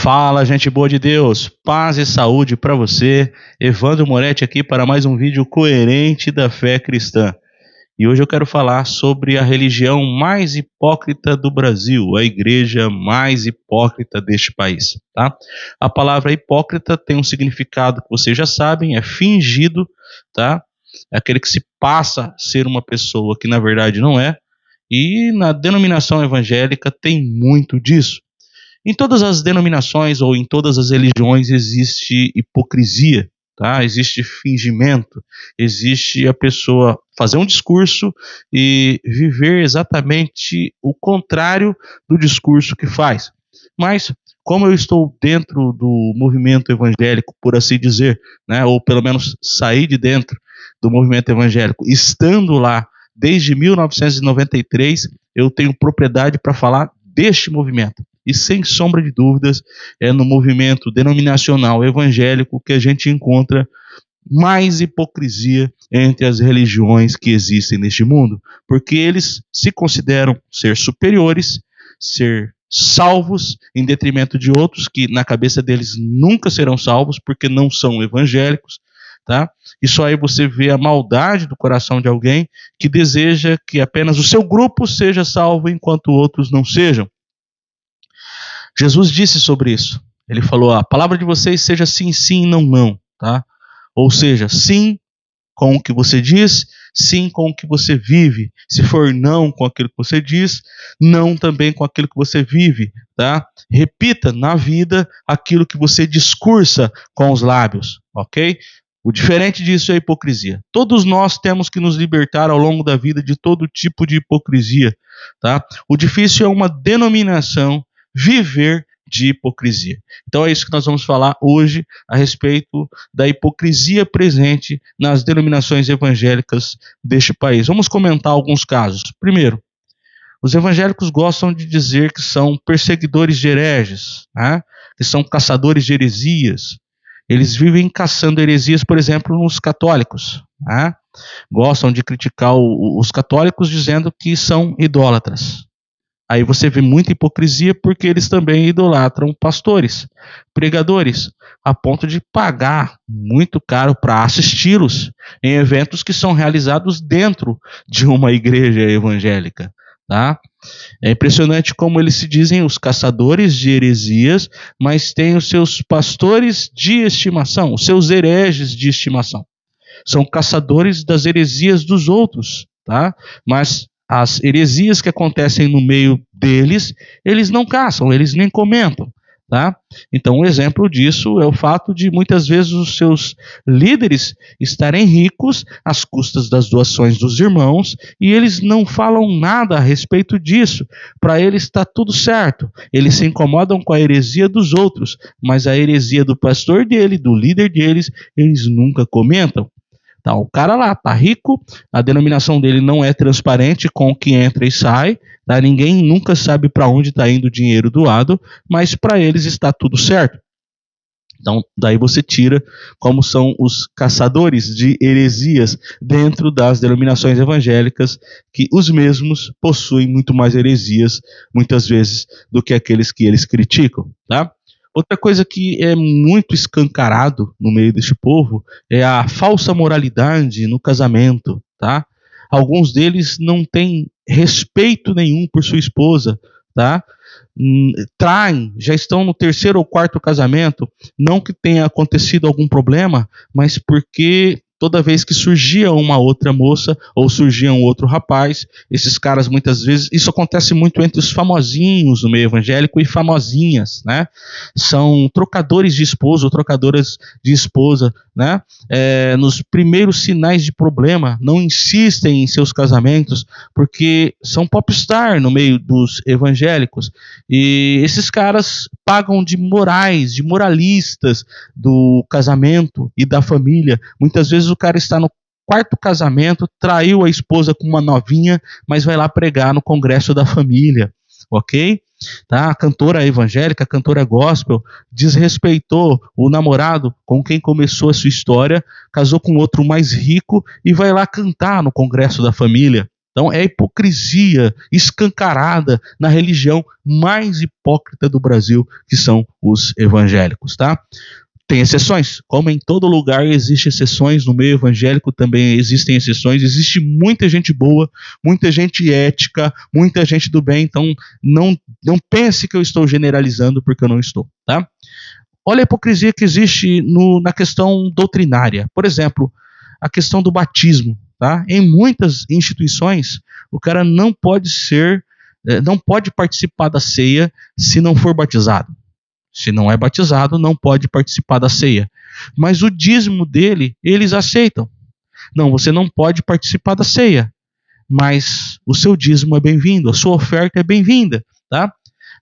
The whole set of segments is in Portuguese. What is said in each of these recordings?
Fala, gente boa de Deus, paz e saúde para você. Evandro Moretti aqui para mais um vídeo coerente da fé cristã. E hoje eu quero falar sobre a religião mais hipócrita do Brasil, a igreja mais hipócrita deste país, tá? A palavra hipócrita tem um significado que vocês já sabem, é fingido, tá? É aquele que se passa a ser uma pessoa que na verdade não é. E na denominação evangélica tem muito disso. Em todas as denominações ou em todas as religiões existe hipocrisia, tá? Existe fingimento, existe a pessoa fazer um discurso e viver exatamente o contrário do discurso que faz. Mas como eu estou dentro do movimento evangélico, por assim dizer, né, ou pelo menos saí de dentro do movimento evangélico, estando lá desde 1993, eu tenho propriedade para falar deste movimento. E sem sombra de dúvidas, é no movimento denominacional evangélico que a gente encontra mais hipocrisia entre as religiões que existem neste mundo, porque eles se consideram ser superiores, ser salvos em detrimento de outros que na cabeça deles nunca serão salvos porque não são evangélicos, tá? E só aí você vê a maldade do coração de alguém que deseja que apenas o seu grupo seja salvo enquanto outros não sejam. Jesus disse sobre isso. Ele falou: a palavra de vocês seja sim, sim, não, não, tá? Ou seja, sim com o que você diz, sim com o que você vive. Se for não com aquilo que você diz, não também com aquilo que você vive, tá? Repita na vida aquilo que você discursa com os lábios, ok? O diferente disso é a hipocrisia. Todos nós temos que nos libertar ao longo da vida de todo tipo de hipocrisia, tá? O difícil é uma denominação viver de hipocrisia. Então é isso que nós vamos falar hoje a respeito da hipocrisia presente nas denominações evangélicas deste país. Vamos comentar alguns casos. Primeiro, os evangélicos gostam de dizer que são perseguidores de hereges, né? Que são caçadores de heresias. Eles vivem caçando heresias, por exemplo, nos católicos, né? Gostam de criticar os católicos dizendo que são idólatras. Aí você vê muita hipocrisia porque eles também idolatram pastores, pregadores, a ponto de pagar muito caro para assisti-los em eventos que são realizados dentro de uma igreja evangélica, tá? É impressionante como eles se dizem os caçadores de heresias, mas têm os seus pastores de estimação, os seus hereges de estimação. São caçadores das heresias dos outros, tá? Mas as heresias que acontecem no meio deles, eles não caçam, eles nem comentam, tá? Então, um exemplo disso é o fato de muitas vezes os seus líderes estarem ricos às custas das doações dos irmãos e eles não falam nada a respeito disso. Para eles está tudo certo. Eles se incomodam com a heresia dos outros, mas a heresia do pastor dele, do líder deles, eles nunca comentam. Tá, o cara lá tá rico, a denominação dele não é transparente com o que entra e sai, tá? Ninguém nunca sabe para onde está indo o dinheiro doado, mas para eles está tudo certo. Então, daí você tira como são os caçadores de heresias dentro das denominações evangélicas, que os mesmos possuem muito mais heresias, muitas vezes, do que aqueles que eles criticam, tá? Outra coisa que é muito escancarado no meio deste povo é a falsa moralidade no casamento, tá? Alguns deles não têm respeito nenhum por sua esposa, tá? Traem, já estão no terceiro ou quarto casamento, não que tenha acontecido algum problema, mas porque toda vez que surgia uma outra moça ou surgia um outro rapaz, esses caras muitas vezes, isso acontece muito entre os famosinhos no meio evangélico e famosinhas, né? São trocadores de esposo ou trocadoras de esposa, né? Nos primeiros sinais de problema, não insistem em seus casamentos porque são popstar no meio dos evangélicos e esses caras pagam de morais, de moralistas do casamento e da família. Muitas vezes o cara está no quarto casamento, traiu a esposa com uma novinha, mas vai lá pregar no congresso da família, ok? Tá? A cantora evangélica, a cantora gospel, desrespeitou o namorado com quem começou a sua história, casou com outro mais rico e vai lá cantar no congresso da família. Então é hipocrisia escancarada na religião mais hipócrita do Brasil, que são os evangélicos, tá? Tem exceções, como em todo lugar existem exceções, no meio evangélico também existem exceções, existe muita gente boa, muita gente ética, muita gente do bem, então não pense que eu estou generalizando, porque eu não estou, tá? Olha a hipocrisia que existe na questão doutrinária. Por exemplo, a questão do batismo, tá? Em muitas instituições, o cara não pode participar da ceia se não for batizado. Se não é batizado, não pode participar da ceia. Mas o dízimo dele, eles aceitam. Não, você não pode participar da ceia, mas o seu dízimo é bem-vindo, a sua oferta é bem-vinda, tá?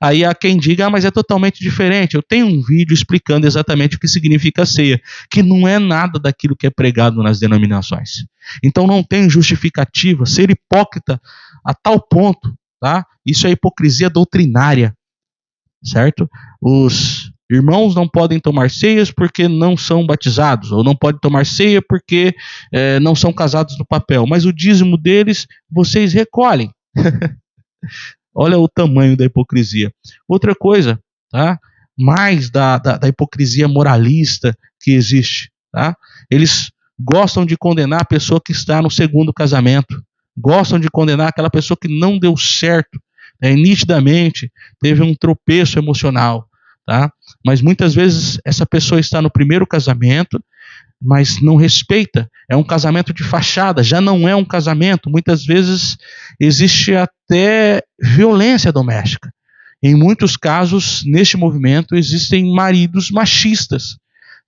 Aí há quem diga, mas é totalmente diferente. Eu tenho um vídeo explicando exatamente o que significa a ceia, que não é nada daquilo que é pregado nas denominações. Então não tem justificativa ser hipócrita a tal ponto, tá? Isso é hipocrisia doutrinária. Certo? Os irmãos não podem tomar ceias porque não são batizados, ou não podem tomar ceia porque não são casados no papel, mas o dízimo deles vocês recolhem. Olha o tamanho da hipocrisia. Outra coisa, tá? Mais da hipocrisia moralista que existe, tá? Eles gostam de condenar a pessoa que está no segundo casamento, gostam de condenar aquela pessoa que não deu certo, nitidamente teve um tropeço emocional, tá? Mas muitas vezes essa pessoa está no primeiro casamento, mas não respeita, é um casamento de fachada, já não é um casamento, muitas vezes existe até violência doméstica. Em muitos casos, neste movimento, existem maridos machistas,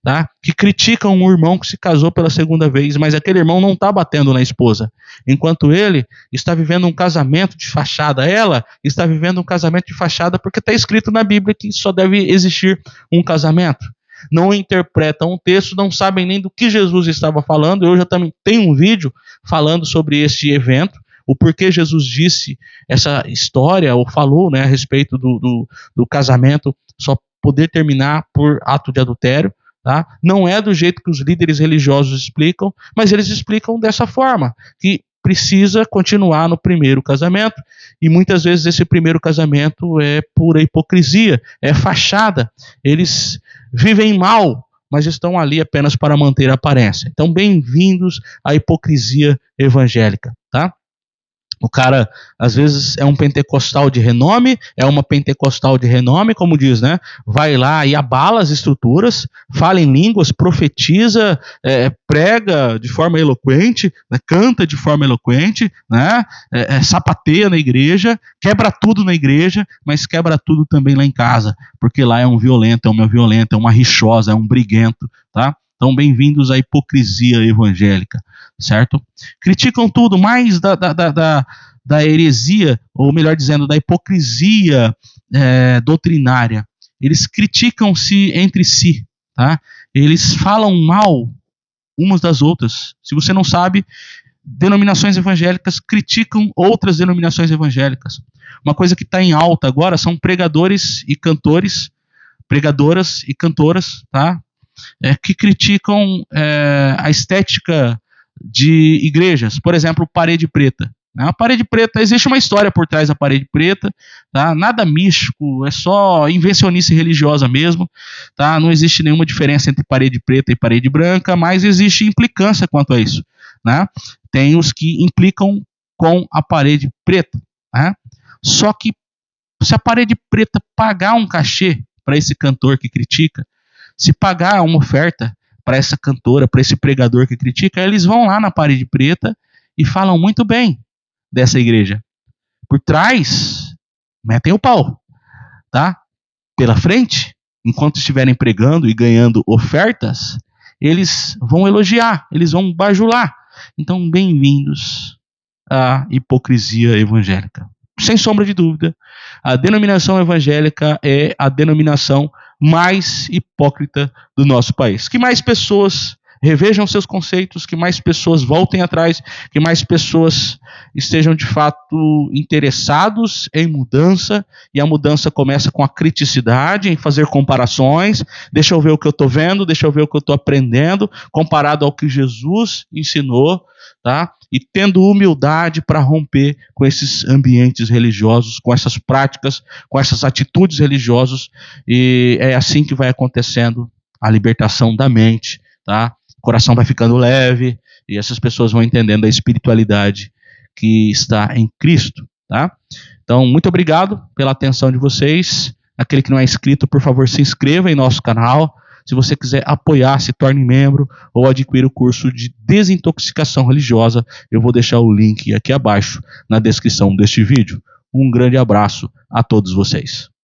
tá? Que criticam um irmão que se casou pela segunda vez, mas aquele irmão não está batendo na esposa, enquanto ele está vivendo um casamento de fachada. Ela está vivendo um casamento de fachada porque está escrito na Bíblia que só deve existir um casamento. Não interpretam um texto, não sabem nem do que Jesus estava falando. Eu já também tenho um vídeo falando sobre este evento, o porquê Jesus disse essa história, ou falou, né, a respeito do casamento só poder terminar por ato de adultério. Tá? Não é do jeito que os líderes religiosos explicam, mas eles explicam dessa forma, que precisa continuar no primeiro casamento, e muitas vezes esse primeiro casamento é pura hipocrisia, é fachada. Eles vivem mal, mas estão ali apenas para manter a aparência. Então, bem-vindos à hipocrisia evangélica, tá? O cara, às vezes, é um pentecostal de renome, é uma pentecostal de renome, como diz, né? Vai lá e abala as estruturas, fala em línguas, profetiza, prega de forma eloquente, né? Canta de forma eloquente, né? Sapateia na igreja, quebra tudo na igreja, mas quebra tudo também lá em casa, porque lá é um violento, é uma violenta, é uma rixosa, é um briguento, tá? Então, bem-vindos à hipocrisia evangélica, certo? Criticam tudo, mais da heresia, ou melhor dizendo, da hipocrisia doutrinária. Eles criticam-se entre si, tá? Eles falam mal umas das outras. Se você não sabe, denominações evangélicas criticam outras denominações evangélicas. Uma coisa que está em alta agora são pregadores e cantores, pregadoras e cantoras, tá? Que criticam a estética de igrejas. Por exemplo, parede preta. A parede preta, existe uma história por trás da parede preta, tá? Nada místico, é só invencionice religiosa mesmo, tá? Não existe nenhuma diferença entre parede preta e parede branca, mas existe implicância quanto a isso, né? Tem os que implicam com a parede preta, né? Só que se a parede preta pagar um cachê para esse cantor que critica, se pagar uma oferta para essa cantora, para esse pregador que critica, eles vão lá na parede preta e falam muito bem dessa igreja. Por trás, metem o pau, tá? Pela frente, enquanto estiverem pregando e ganhando ofertas, eles vão elogiar, eles vão bajular. Então, bem-vindos à hipocrisia evangélica. Sem sombra de dúvida, a denominação evangélica é a denominação mais hipócrita do nosso país. Que mais pessoas revejam seus conceitos, que mais pessoas voltem atrás, que mais pessoas estejam de fato interessados em mudança, e a mudança começa com a criticidade, em fazer comparações. Deixa eu ver o que eu estou vendo, deixa eu ver o que eu estou aprendendo, comparado ao que Jesus ensinou, tá? E tendo humildade para romper com esses ambientes religiosos, com essas práticas, com essas atitudes religiosas, e é assim que vai acontecendo a libertação da mente, tá? O coração vai ficando leve e essas pessoas vão entendendo a espiritualidade que está em Cristo, tá? Então, muito obrigado pela atenção de vocês. Aquele que não é inscrito, por favor, se inscreva em nosso canal. Se você quiser apoiar, se torne membro ou adquirir o curso de desintoxicação religiosa, eu vou deixar o link aqui abaixo na descrição deste vídeo. Um grande abraço a todos vocês.